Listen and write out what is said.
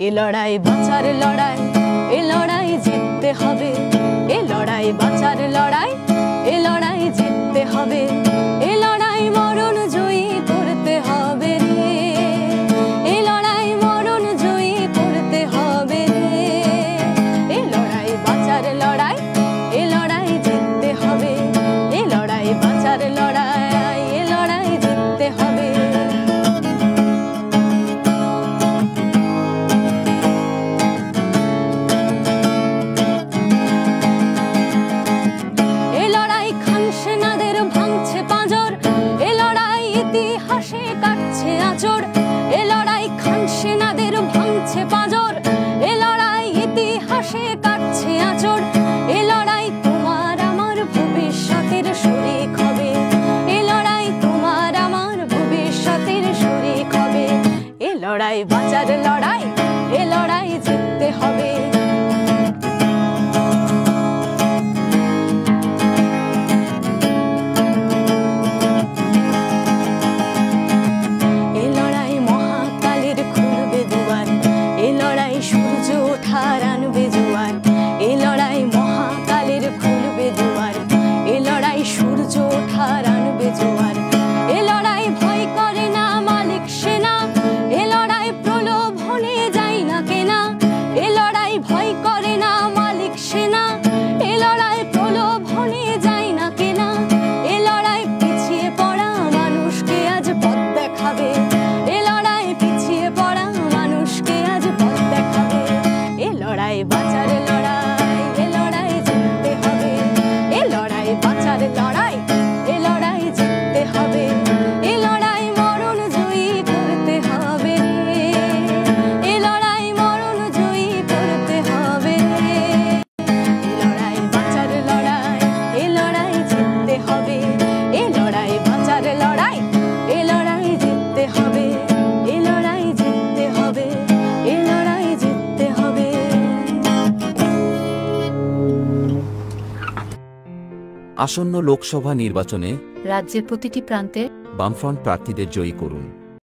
এ লড়াই বাঁচার লড়াই, এ লড়াই জিততে হবে। এ লড়াই বাঁচার লড়াই, এ লড়াই জিততে হবে। এ লড়াই মরণ জয়ী করতে হবে রে। এ লড়াই মরণ জয়ী করতে হবে রে। এ লড়াই বাঁচার লড়াই, এ লড়াই জিততে হবে। এ লড়াই বাঁচার লড়াই, এ লড়াই জিততে হবে। সেনাদের ভাঙছে পাঁজর, এ লড়াই ইতিহাসে কাটছে আঁচড়। এ লড়াই খান সেনাদের ভাঙছে পাঁজর, এ লড়াই ইতিহাসে কাটছে আঁচড়। এ লড়াই তোমার আমার ভবিষ্যতের শরিক হবে। এ লড়াই তোমার আমার ভবিষ্যতের শরিক হবে। এ লড়াই বাঁচার লড়াই, এ লড়াই জিততে হবে। সূর্য ওঠার আনবে জোয়ার, এ লড়াই মহাকালের খুলবে দুয়ার। এ লড়াই সূর্য ওঠার আনবে জোয়ার। এ লড়াই ভয় করে না মালিক সেনা, এ লড়াই প্রলোভনে যায় না কেনা। এ লড়াই ভয় করে না মালিক সেনা, এ লড়াই প্রলোভনে যায় না কেনা। এ লড়াই পিছিয়ে পড়া মানুষকে আজ পথ দেখাবে। এ লড়াই পিছিয়ে পড়া মানুষকে আজ পথ দেখাবে। এ লড়াই বাঁচার লড়াই, এ লড়াই জিততে হবে। এ লড়াই বাঁচার লড়াই, এ লড়াই জিততে হবে। এ লড়াই মরণ জয়ী করতে হবে রে। এ লড়াই মরণ জয়ী করতে হবে রে। এ লড়াই বাঁচার লড়াই, এ লড়াই জিততে হবে। এ লড়াই বাঁচার লড়াই, এ লড়াই জিততে হবে। এ লড়াই জিততে হবে, এ লড়াই জিততে হবে। আসন্ন লোকসভা নির্বাচনে রাজ্যের প্রতিটি প্রান্তে বামফ্রন্ট প্রার্থীদের জয়ী করুন।